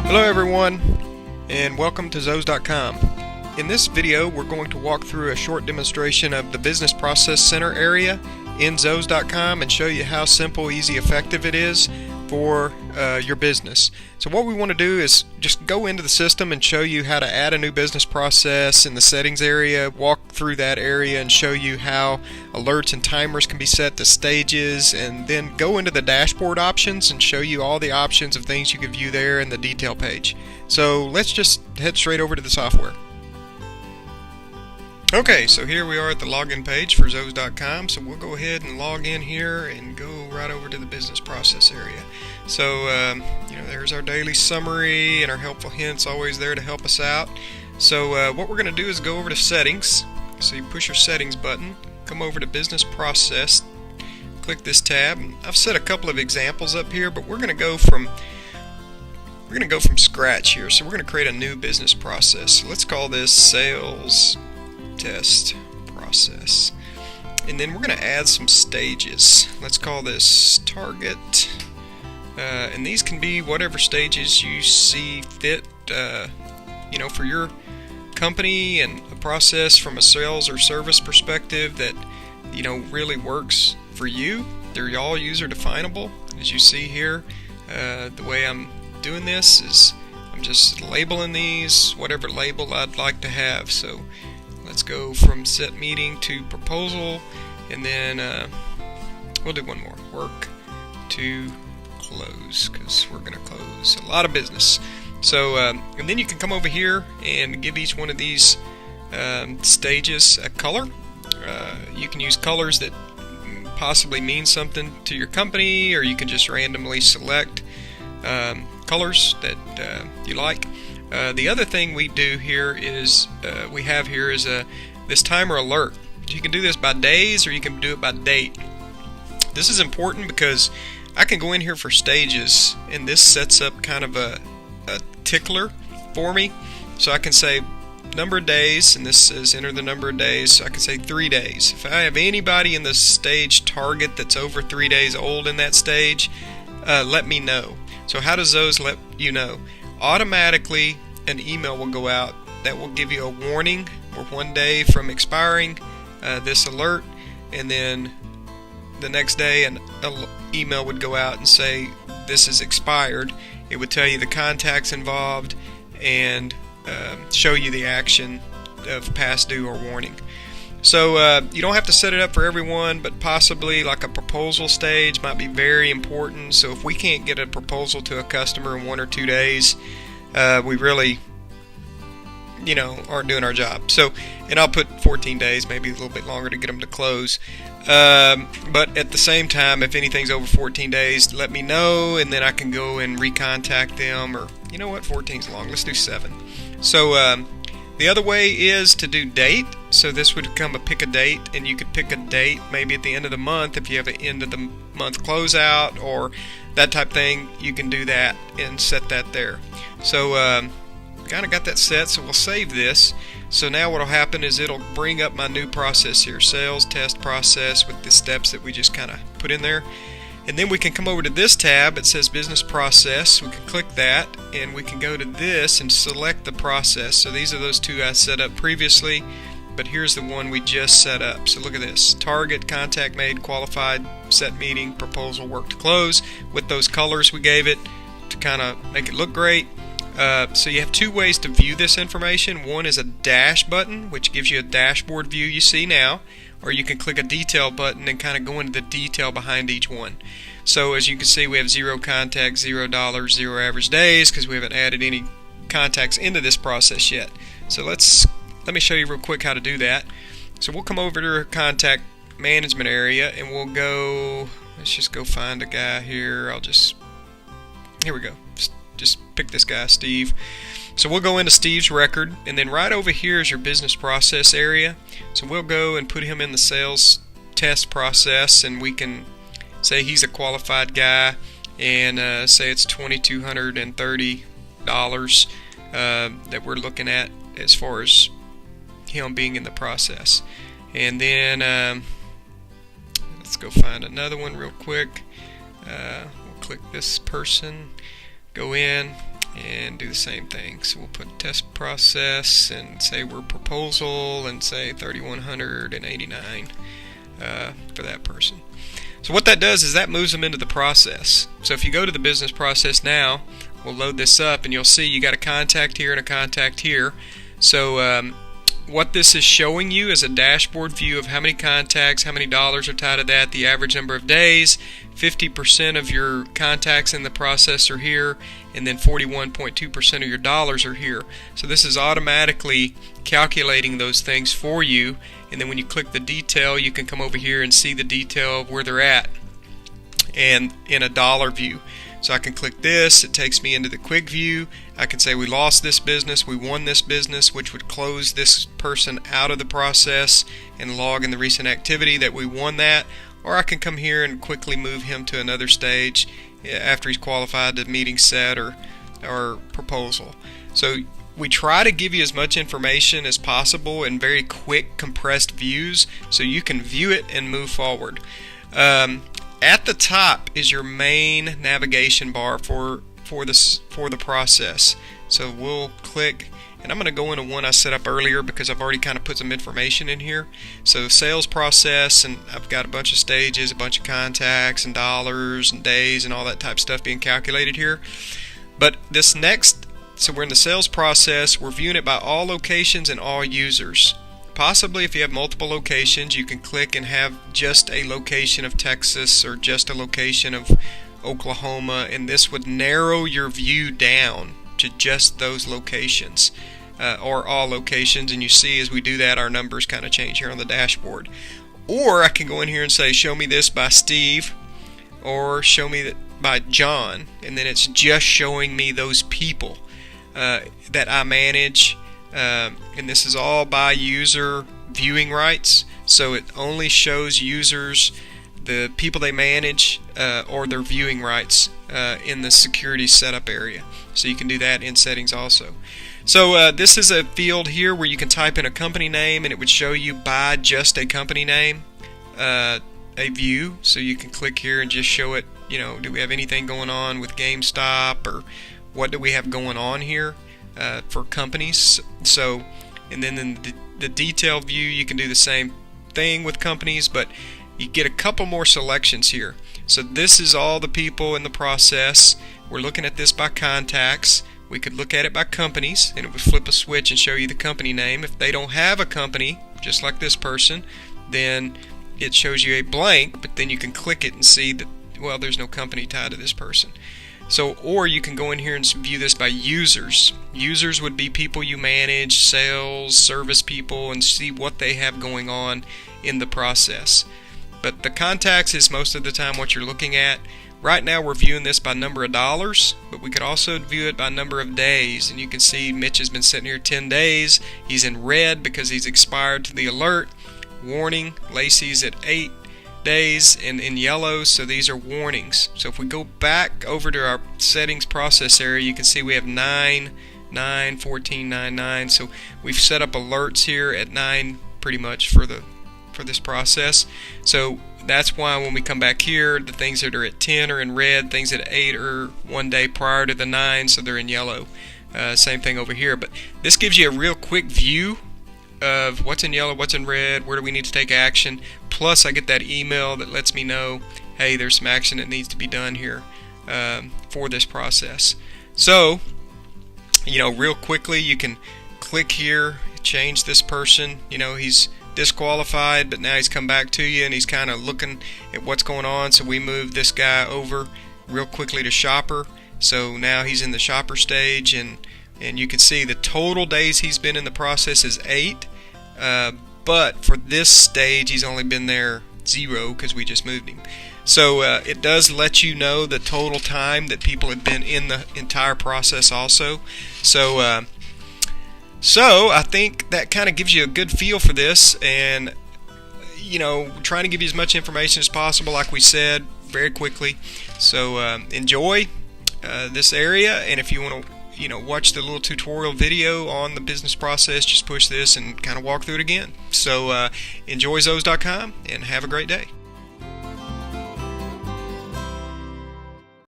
Hello everyone, and welcome to zoes.com. In this video we're going to walk through a short demonstration of the Business Process Center area in zoes.com and show you how simple, easy, effective it is for your business. So what we want to do is just go into the system and show you how to add a new business process in the settings area, walk through that area and show you how alerts and timers can be set to stages, and then go into the dashboard options and show you all the options of things you can view there in the detail page. So let's just head straight over to the software. Okay, so here we are at the login page for zoes.com, so we'll go ahead and log in here and go right over to the business process area. So, there's our daily summary and our helpful hints always there to help us out. So what we're going to do is go over to settings. So you push your settings button, come over to business process, click this tab. I've set a couple of examples up here, but we're going to go from scratch here. So we're going to create a new business process. So let's call this sales test process, and then we're going to add some stages. Let's call this target, and these can be whatever stages you see fit for your company, and a process from a sales or service perspective that really works for you. They're all user definable, as you see here. The way I'm doing this is I'm just labeling these whatever label I'd like to have. So let's go from set meeting to proposal, and then we'll do one more, work to close, because we're going to close a lot of business. So and then you can come over here and give each one of these stages a color. You can use colors that possibly mean something to your company, or you can just randomly select colors that you like. The other thing we do here is this timer alert. You can do this by days or you can do it by date. This is important because I can go in here for stages, and this sets up kind of a tickler for me. So I can say number of days, and this says enter the number of days. So I can say 3 days. If I have anybody in the stage target that's over 3 days old in that stage, let me know. So how does Zoes let you know? Automatically an email will go out that will give you a warning. We're 1 day from expiring this alert, and then the next day an email would go out and say this is expired. It would tell you the contacts involved and show you the action of past due or warning. So you don't have to set it up for everyone, but possibly like a proposal stage might be very important. So if we can't get a proposal to a customer in 1 or 2 days, we really aren't doing our job. So, and I'll put 14 days, maybe a little bit longer to get them to close. But at the same time, if anything's over 14 days, let me know, and then I can go and recontact them. Or 14 is long, let's do 7. So the other way is to do date. So this would become a pick a date, and you could pick a date maybe at the end of the month if you have an end of the month closeout or that type of thing. You can do that and set that there. So kind of got that set, so we'll save this. So now what will happen is it'll bring up my new process here, sales test process, with the steps that we just kind of put in there. And then we can come over to this tab. It says business process. We can click that, and we can go to this and select the process. So these are those two I set up previously, but here's the one we just set up. So look at this: target, contact made, qualified, set meeting, proposal, work to close, with those colors we gave it to kind of make it look great. So you have 2 ways to view this information. One is a dash button, which gives you a dashboard view you see now, or you can click a detail button and kind of go into the detail behind each one. So as you can see, we have 0 contacts, $0, 0 average days, because we haven't added any contacts into this process yet. So let me show you real quick how to do that. So we'll come over to our contact management area, and we'll go, let's just go find a guy here. Here we go. Just pick this guy, Steve. So we'll go into Steve's record, and then right over here is your business process area. So we'll go and put him in the sales test process, and we can say he's a qualified guy, and say it's $2,230 that we're looking at as far as him being in the process. And then let's go find another one real quick. We'll click this person, go in. and do the same thing. So we'll put test process and say we're proposal and say 3,189 for that person. So what that does is that moves them into the process. So if you go to the business process now, we'll load this up and you'll see you got a contact here and a contact here. So what this is showing you is a dashboard view of how many contacts, how many dollars are tied to that, the average number of days, 50% of your contacts in the process are here, and then 41.2% of your dollars are here. So this is automatically calculating those things for you, and then when you click the detail, you can come over here and see the detail of where they're at and in a dollar view. So I can click this, it takes me into the quick view. I can say we lost this business, we won this business, which would close this person out of the process and log in the recent activity that we won that. Or I can come here and quickly move him to another stage after he's qualified to meeting set or proposal. So we try to give you as much information as possible in very quick compressed views so you can view it and move forward. At the top is your main navigation bar for the process. So we'll click, and I'm going to go into one I set up earlier because I've already kind of put some information in here. So sales process, and I've got a bunch of stages, a bunch of contacts and dollars and days and all that type of stuff being calculated here. But this next, so we're in the sales process, we're viewing it by all locations and all users. Possibly if you have multiple locations, you can click and have just a location of Texas or just a location of Oklahoma, and this would narrow your view down to just those locations or all locations. And you see as we do that, our numbers kind of change here on the dashboard. Or I can go in here and say show me this by Steve or show me that by John, and then it's just showing me those people that I manage. And this is all by user viewing rights, so it only shows users the people they manage or their viewing rights in the security setup area. So you can do that in settings also. So this is a field here where you can type in a company name and it would show you by just a company name a view. So you can click here and just show it, you know, do we have anything going on with GameStop, or what do we have going on here for companies. So, and then in the detail view you can do the same thing with companies, but you get a couple more selections here. So this is all the people in the process. We're looking at this by contacts. We could look at it by companies, and it would flip a switch and show you the company name. If they don't have a company, just like this person, then it shows you a blank, but then you can click it and see that, well, there's no company tied to this person. So, or you can go in here and view this by users. Users would be people you manage, sales, service people, and see what they have going on in the process. But the contacts is most of the time what you're looking at. Right now we're viewing this by number of dollars, but we could also view it by number of days. And you can see Mitch has been sitting here 10 days. He's in red because he's expired to the alert. Warning, Lacey's at 8 days and in yellow, so these are warnings. So if we go back over to our settings process area, you can see we have 9, 9, 14, 9, 9. So we've set up alerts here at 9 pretty much for this process. So that's why when we come back here, the things that are at 10 are in red, things at 8 are 1 day prior to the 9, so they're in yellow. Same thing over here, but this gives you a real quick view of what's in yellow, what's in red, where do we need to take action. Plus I get that email that lets me know, hey, there's some action that needs to be done here for this process. So, you know, real quickly you can click here, change this person. You know, he's disqualified, but now he's come back to you and he's kind of looking at what's going on. So we move this guy over real quickly to shopper. So now he's in the shopper stage, and you can see the total days he's been in the process is 8, but for this stage he's only been there 0 because we just moved him. So it does let you know the total time that people have been in the entire process also. So I think that kind of gives you a good feel for this, and you know, trying to give you as much information as possible, like we said, very quickly. So enjoy this area, and if you want to, you know, watch the little tutorial video on the business process, just push this and kind of walk through it again. So enjoy zoes.com and have a great day.